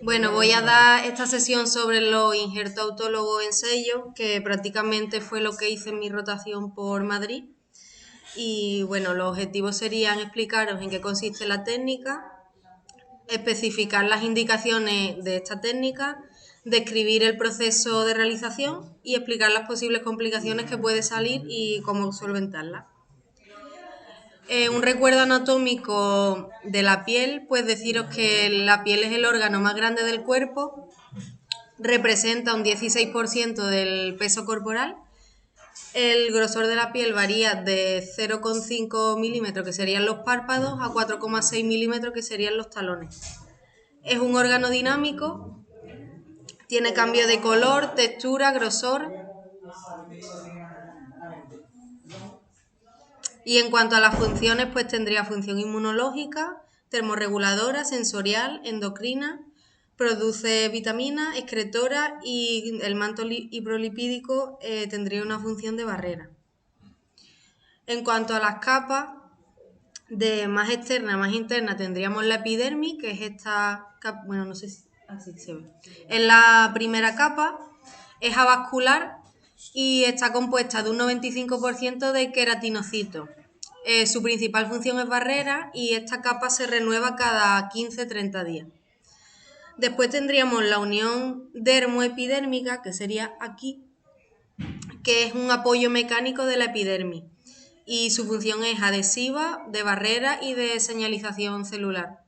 Bueno, voy a dar esta sesión sobre los injertos autólogos en sello, que prácticamente fue lo que hice en mi rotación por Madrid. Y bueno, los objetivos serían explicaros en qué consiste la técnica, especificar las indicaciones de esta técnica, describir el proceso de realización y explicar las posibles complicaciones que puede salir y cómo solventarlas. Un recuerdo anatómico de la piel, pues deciros que la piel es el órgano más grande del cuerpo, representa un 16% del peso corporal. El grosor de la piel varía de 0,5 milímetros, que serían los párpados, a 4,6 milímetros, que serían los talones. Es un órgano dinámico, tiene cambio de color, textura, grosor. Y en cuanto a las funciones, pues tendría función inmunológica, termorreguladora, sensorial, endocrina, produce vitaminas, excretora y el manto hiprolipídico tendría una función de barrera. En cuanto a las capas, de más externa a más interna tendríamos la epidermis, que es esta capa, bueno, no sé si así se ve. En la primera capa es avascular y está compuesta de un 95% de queratinocitos. Su principal función es barrera y esta capa se renueva cada 15-30 días. Después tendríamos la unión dermoepidérmica, que sería aquí, que es un apoyo mecánico de la epidermis y su función es adhesiva, de barrera y de señalización celular.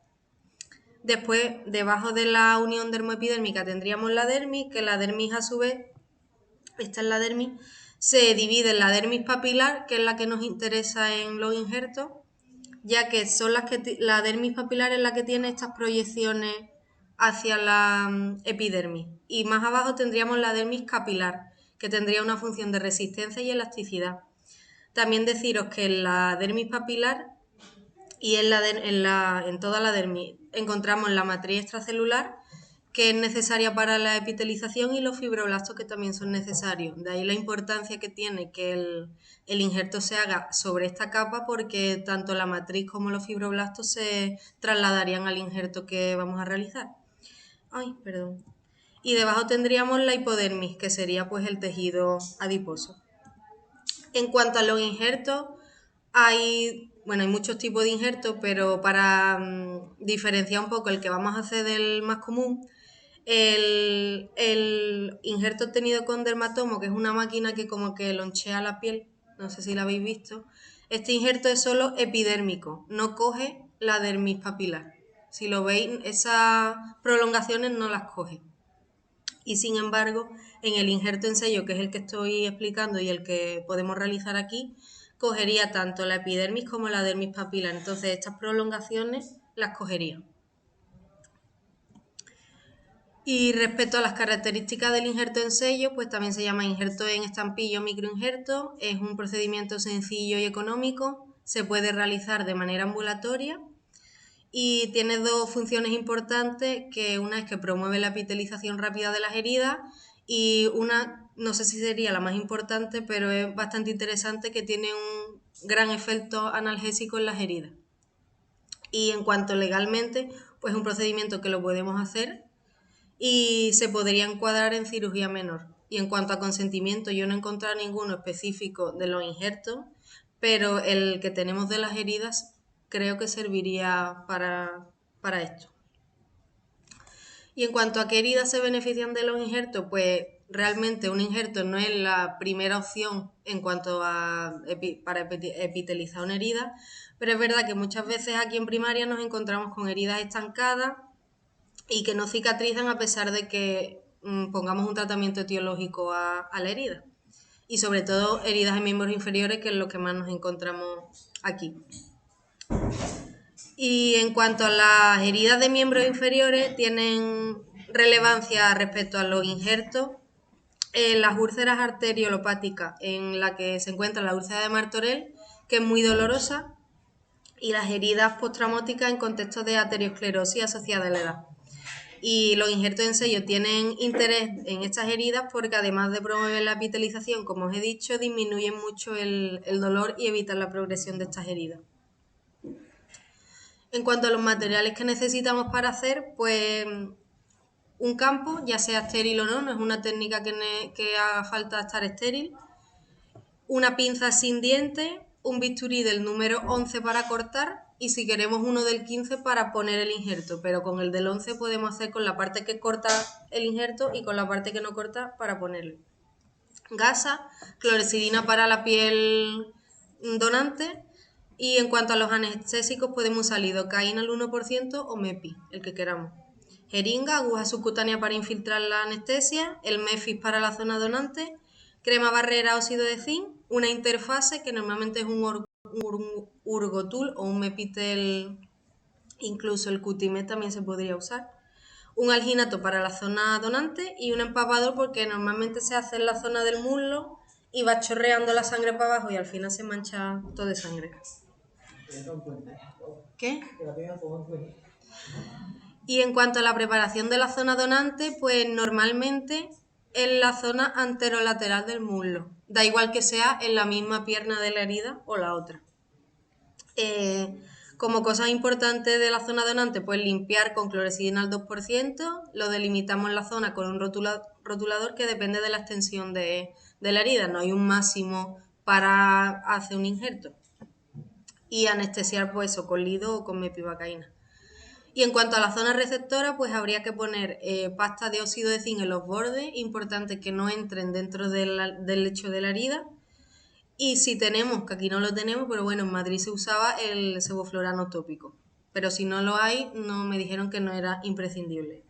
Después, debajo de la unión dermoepidérmica tendríamos la dermis, que la dermis a su vez, esta es la dermis, se divide en la dermis papilar, que es la que nos interesa en los injertos, ya que son la dermis papilar es la que tiene estas proyecciones hacia la epidermis. Y más abajo tendríamos la dermis capilar, que tendría una función de resistencia y elasticidad. También deciros que en la dermis papilar y en toda la dermis encontramos la matriz extracelular, que es necesaria para la epitelización, y los fibroblastos, que también son necesarios. De ahí la importancia que tiene que el injerto se haga sobre esta capa, porque tanto la matriz como los fibroblastos se trasladarían al injerto que vamos a realizar. Y debajo tendríamos la hipodermis, que sería pues el tejido adiposo. En cuanto a los injertos, hay muchos tipos de injertos, pero para diferenciar un poco el que vamos a hacer del más común, el injerto obtenido con dermatomo, que es una máquina que como que lonchea la piel, no sé si la habéis visto, este injerto es solo epidérmico, no coge la dermis papilar. Si lo veis, esas prolongaciones no las coge. Y sin embargo, en el injerto en sello, que es el que estoy explicando y el que podemos realizar aquí, cogería tanto la epidermis como la dermis papilar. Entonces, estas prolongaciones las cogería. Y respecto a las características del injerto en sello, pues también se llama injerto en estampillo o microinjerto. Es un procedimiento sencillo y económico. Se puede realizar de manera ambulatoria y tiene dos funciones importantes, que una es que promueve la epitelización rápida de las heridas y una, no sé si sería la más importante, pero es bastante interesante, que tiene un gran efecto analgésico en las heridas. Y en cuanto legalmente, pues es un procedimiento que lo podemos hacer y se podría encuadrar en cirugía menor. Y en cuanto a consentimiento, yo no he encontrado ninguno específico de los injertos, pero el que tenemos de las heridas creo que serviría para esto. Y en cuanto a qué heridas se benefician de los injertos, pues realmente un injerto no es la primera opción en cuanto a para epitelizar una herida, pero es verdad que muchas veces aquí en primaria nos encontramos con heridas estancadas y que no cicatrizan a pesar de que pongamos un tratamiento etiológico a la herida. Y sobre todo heridas en miembros inferiores, que es lo que más nos encontramos aquí. Y en cuanto a las heridas de miembros inferiores, tienen relevancia respecto a los injertos las úlceras arteriolopáticas, en la que se encuentra la úlcera de Martorell, que es muy dolorosa, y las heridas postraumáticas en contexto de aterosclerosis asociada a la edad. Y los injertos en sello tienen interés en estas heridas porque, además de promover la epitelización, como os he dicho, disminuyen mucho el dolor y evitan la progresión de estas heridas. En cuanto a los materiales que necesitamos para hacer, pues un campo, ya sea estéril o no, no es una técnica que haga falta estar estéril, una pinza sin diente, un bisturí del número 11 para cortar y si queremos uno del 15 para poner el injerto, pero con el del 11 podemos hacer con la parte que corta el injerto y con la parte que no corta para ponerlo. Gasa, clorexidina para la piel donante y en cuanto a los anestésicos podemos usar lidocaína al 1% o MEPI, el que queramos. Jeringa, aguja subcutánea para infiltrar la anestesia, el MEFIS para la zona donante, crema barrera óxido de zinc, una interfase que normalmente es un Urgotul o un Mepitel, incluso el Cutimed también se podría usar, un alginato para la zona donante y un empapador porque normalmente se hace en la zona del muslo y va chorreando la sangre para abajo y al final se mancha todo de sangre. ¿Qué? Y en cuanto a la preparación de la zona donante, pues normalmente en la zona anterolateral del muslo. Da igual que sea en la misma pierna de la herida o la otra. Como cosas importantes de la zona donante, pues limpiar con clorexidina al 2%, lo delimitamos la zona con un rotulador que depende de la extensión de la herida, no hay un máximo para hacer un injerto. Y anestesiar pues eso con lido o con mepivacaína. Y en cuanto a la zona receptora, pues habría que poner pasta de óxido de zinc en los bordes, importante que no entren dentro del lecho de la herida. Y si tenemos, que aquí no lo tenemos, pero bueno, en Madrid se usaba el sevoflurano tópico. Pero si no lo hay, no me dijeron que no era imprescindible.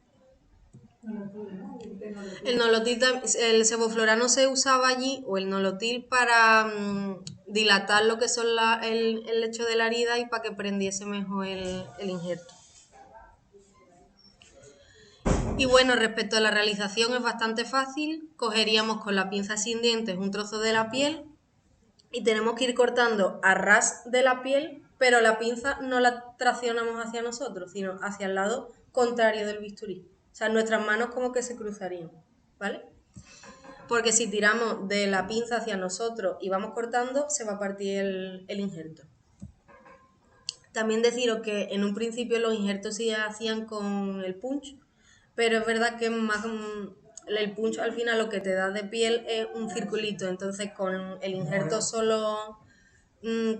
El sevoflurano se usaba allí, o el nolotil, para dilatar lo que son el lecho de la herida y para que prendiese mejor el injerto. Y bueno, respecto a la realización es bastante fácil. Cogeríamos con la pinza sin dientes un trozo de la piel y tenemos que ir cortando a ras de la piel, pero la pinza no la traccionamos hacia nosotros, sino hacia el lado contrario del bisturí. O sea, nuestras manos como que se cruzarían, ¿vale? Porque si tiramos de la pinza hacia nosotros y vamos cortando, se va a partir el injerto. También deciros que en un principio los injertos se hacían con el punch, pero es verdad que más el punch al final lo que te da de piel es un circulito, entonces con el injerto solo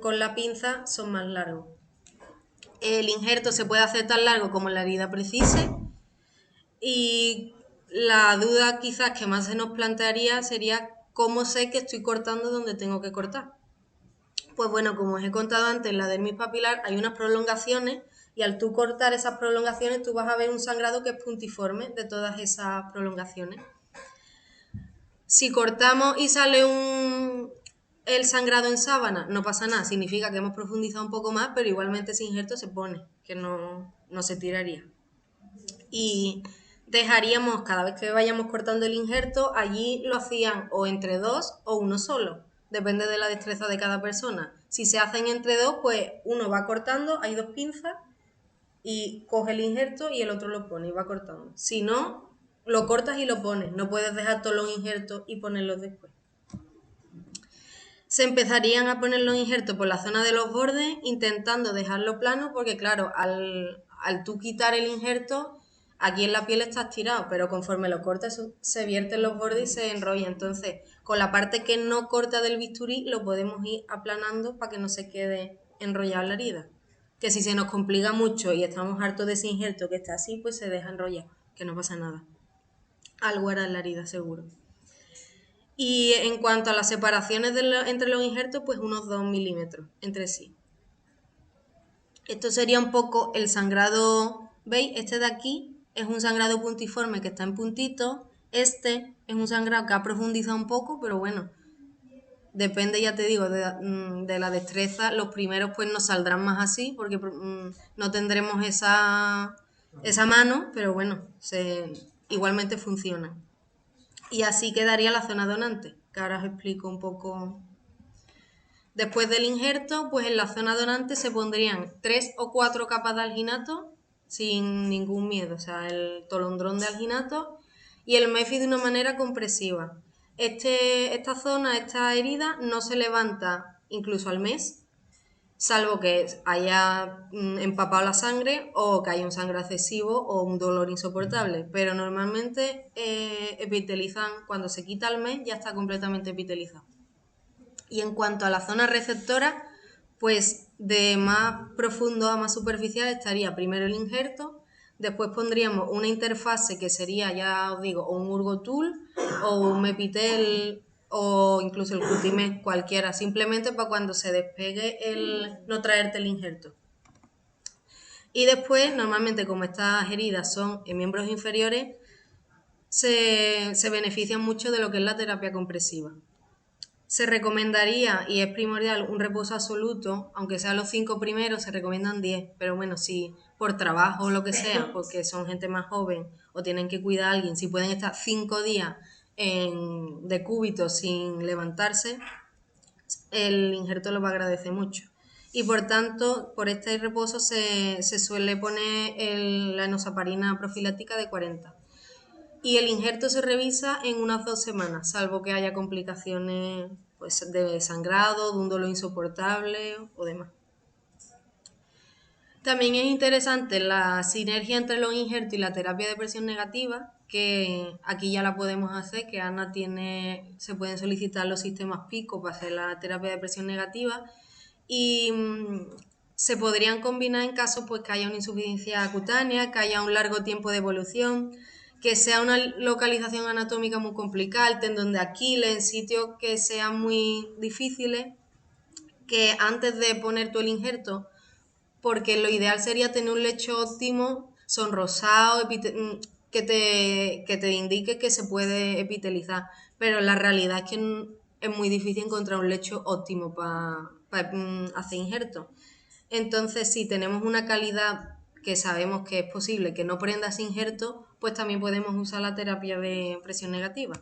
con la pinza son más largos. El injerto se puede hacer tan largo como la herida precise y la duda quizás que más se nos plantearía sería cómo sé que estoy cortando donde tengo que cortar. Pues bueno, como os he contado antes, en la dermis papilar hay unas prolongaciones y al tú cortar esas prolongaciones tú vas a ver un sangrado que es puntiforme de todas esas prolongaciones. Si cortamos y sale el sangrado en sábana, no pasa nada, significa que hemos profundizado un poco más, pero igualmente ese injerto se pone, que no se tiraría. Y dejaríamos, cada vez que vayamos cortando el injerto, allí lo hacían o entre dos o uno solo, depende de la destreza de cada persona. Si se hacen entre dos, pues uno va cortando, hay dos pinzas y coge el injerto y el otro lo pone y va cortando. Si no, lo cortas y lo pones, no puedes dejar todos los injertos y ponerlos después. Se empezarían a poner los injertos por la zona de los bordes, intentando dejarlo plano, porque claro, al tú quitar el injerto, aquí en la piel está estirado, pero conforme lo cortas se vierten los bordes y se enrolla. Entonces, con la parte que no corta del bisturí, lo podemos ir aplanando para que no se quede enrollada la herida. Que si se nos complica mucho y estamos hartos de ese injerto que está así, pues se deja enrollar, que no pasa nada. Algo hará en la herida, seguro. Y en cuanto a las separaciones entre los injertos, pues unos 2 milímetros entre sí. Esto sería un poco el sangrado, ¿veis? Este de aquí es un sangrado puntiforme que está en puntito. Este es un sangrado que ha profundizado un poco, pero bueno, depende, ya te digo, de la destreza. Los primeros pues nos saldrán más así, porque no tendremos esa mano, pero bueno, igualmente funciona. Y así quedaría la zona donante, que ahora os explico un poco. Después del injerto, pues en la zona donante se pondrían 3 o 4 capas de alginato sin ningún miedo, o sea, el tolondrón de alginato y el MEFI de una manera compresiva. Esta zona, esta herida, no se levanta incluso al mes salvo que haya empapado la sangre o que haya un sangrado excesivo o un dolor insoportable. Pero normalmente epitelizan, cuando se quita el mes, ya está completamente epitelizado. Y en cuanto a la zona receptora, pues de más profundo a más superficial estaría primero el injerto, después pondríamos una interfase que sería, ya os digo, o un Urgotul o un Mepitel o incluso el Cutimed, cualquiera, simplemente para cuando se despegue el no traerte el injerto. Y después, normalmente como estas heridas son en miembros inferiores, se benefician mucho de lo que es la terapia compresiva. Se recomendaría, y es primordial, un reposo absoluto, aunque sean los 5 primeros, se recomiendan 10, pero bueno, si por trabajo o lo que sea, porque son gente más joven o tienen que cuidar a alguien, si pueden estar 5 días de cúbito sin levantarse, el injerto lo va a agradecer mucho. Y por tanto, por este reposo se suele poner la enoxaparina profiláctica de 40. Y el injerto se revisa en unas 2 semanas, salvo que haya complicaciones pues, de sangrado, de un dolor insoportable o demás. También es interesante la sinergia entre los injertos y la terapia de presión negativa, que aquí ya la podemos hacer, que Ana se pueden solicitar los sistemas PICO para hacer la terapia de presión negativa y se podrían combinar en caso pues, que haya una insuficiencia cutánea, que haya un largo tiempo de evolución, que sea una localización anatómica muy complicada, el tendón de Aquiles, en sitios que sean muy difíciles, que antes de poner tú el injerto, porque lo ideal sería tener un lecho óptimo, sonrosado, que te indique que se puede epitelizar, pero la realidad es que es muy difícil encontrar un lecho óptimo para hacer injerto. Entonces, si tenemos una calidad que sabemos que es posible que no prenda ese injerto, pues también podemos usar la terapia de presión negativa.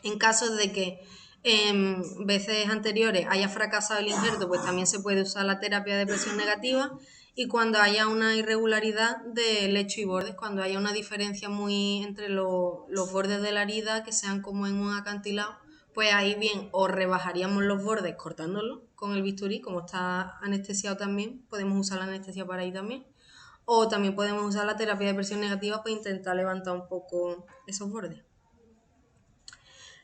En caso de que en veces anteriores haya fracasado el injerto, pues también se puede usar la terapia de presión negativa. Y cuando haya una irregularidad de lecho y bordes, cuando haya una diferencia muy entre los bordes de la herida que sean como en un acantilado, pues ahí bien o rebajaríamos los bordes cortándolos con el bisturí, como está anestesiado también, podemos usar la anestesia para ahí también. O también podemos usar la terapia de presión negativa para intentar levantar un poco esos bordes.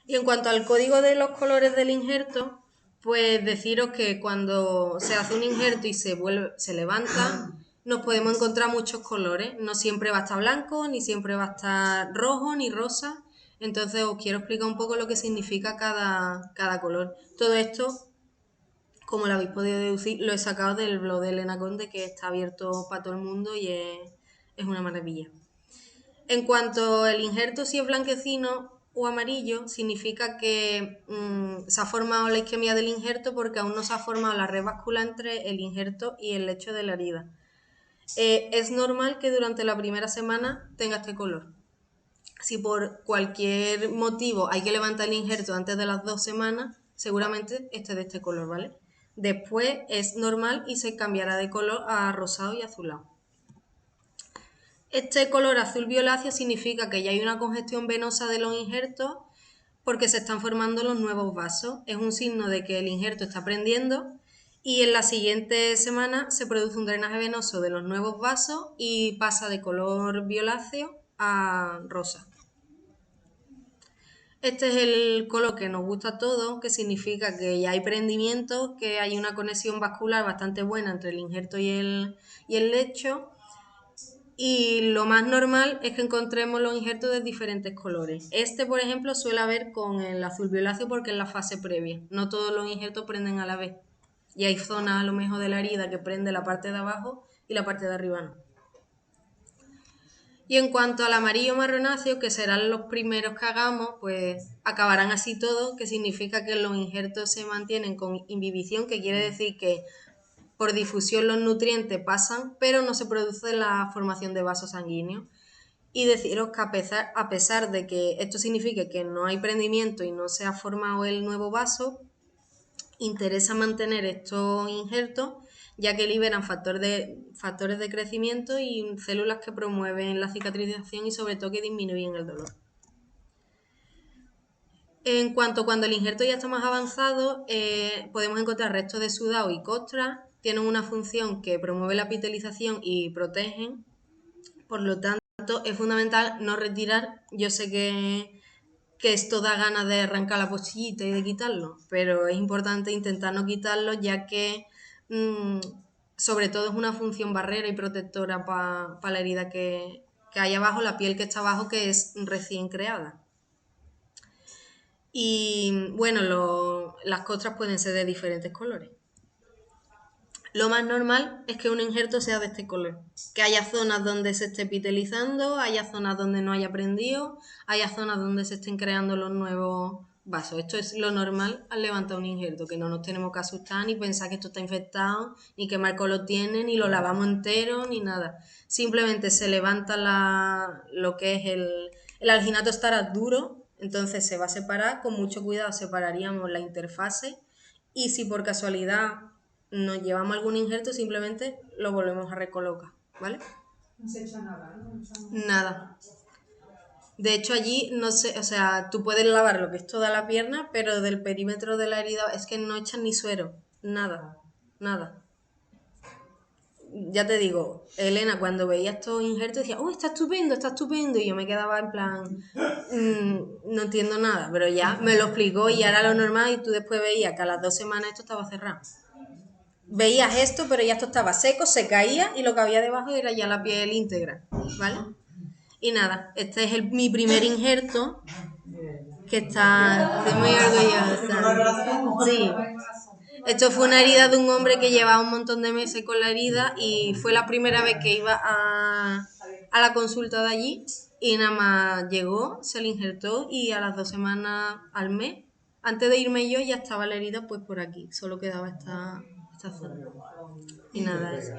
Y en cuanto al código de los colores del injerto, pues deciros que cuando se hace un injerto y se levanta, nos podemos encontrar muchos colores. No siempre va a estar blanco, ni siempre va a estar rojo, ni rosa. Entonces os quiero explicar un poco lo que significa cada color. Todo esto, como lo habéis podido deducir, lo he sacado del blog de Elena Conde, que está abierto para todo el mundo y es una maravilla. En cuanto al injerto, si es blanquecino o amarillo, significa que se ha formado la isquemia del injerto porque aún no se ha formado la red vascular entre el injerto y el lecho de la herida. Es normal que durante la primera semana tenga este color. Si por cualquier motivo hay que levantar el injerto antes de las 2 semanas, seguramente esté de este color, ¿vale? Después es normal y se cambiará de color a rosado y azulado. Este color azul violáceo significa que ya hay una congestión venosa de los injertos porque se están formando los nuevos vasos. Es un signo de que el injerto está prendiendo y en la siguiente semana se produce un drenaje venoso de los nuevos vasos y pasa de color violáceo a rosa. Este es el color que nos gusta a todos, que significa que ya hay prendimiento, que hay una conexión vascular bastante buena entre el injerto y el lecho. Y lo más normal es que encontremos los injertos de diferentes colores. Este, por ejemplo, suele haber con el azul violáceo porque es la fase previa. No todos los injertos prenden a la vez. Y hay zonas a lo mejor de la herida que prende la parte de abajo y la parte de arriba no. Y en cuanto al amarillo marronáceo, que serán los primeros que hagamos, pues acabarán así todos, que significa que los injertos se mantienen con inhibición, que quiere decir que por difusión los nutrientes pasan, pero no se produce la formación de vasos sanguíneos. Y deciros que a pesar de que esto signifique que no hay prendimiento y no se ha formado el nuevo vaso, interesa mantener estos injertos ya que liberan factores de crecimiento y células que promueven la cicatrización y sobre todo que disminuyen el dolor. En cuanto cuando el injerto ya está más avanzado, podemos encontrar restos de sudado y costra. Tienen una función que promueve la epitelización y protegen. Por lo tanto, es fundamental no retirar. Yo sé que esto da ganas de arrancar la pochillita y de quitarlo, pero es importante intentar no quitarlo, ya que mm, sobre todo es una función barrera y protectora para la herida que hay abajo, la piel que está abajo, que es recién creada. Y bueno, las costras pueden ser de diferentes colores. Lo más normal es que un injerto sea de este color, que haya zonas donde se esté epitelizando, haya zonas donde no haya prendido, haya zonas donde se estén creando los nuevos vasos. Esto es lo normal al levantar un injerto, que no nos tenemos que asustar ni pensar que esto está infectado, ni que Marco lo tiene, ni lo lavamos entero, ni nada. Simplemente se levanta lo que es el alginato estará duro, entonces se va a separar, con mucho cuidado separaríamos la interfase y si por casualidad nos llevamos algún injerto, simplemente lo volvemos a recolocar, ¿vale? No se echa nada, ¿no? Nada. De hecho, allí no sé, o sea, tú puedes lavar lo que es toda la pierna, pero del perímetro de la herida es que no echan ni suero, nada, nada. Ya te digo, Elena, cuando veía estos injertos decía, ¡oh, está estupendo! Y yo me quedaba en plan, no entiendo nada, pero ya me lo explicó y era lo normal y tú después veías que a las 2 semanas esto estaba cerrado. Veías esto, pero ya esto estaba seco, se caía y lo que había debajo era ya la piel íntegra, ¿vale? Y nada, este es mi primer injerto, que está, estoy muy orgullosa. Sí, esto fue una herida de un hombre que llevaba un montón de meses con la herida y fue la primera vez que iba a la consulta de allí y nada más llegó, se le injertó y a las 2 semanas, al mes, antes de irme yo ya estaba la herida pues por aquí, solo quedaba esta zona. Y nada, eso.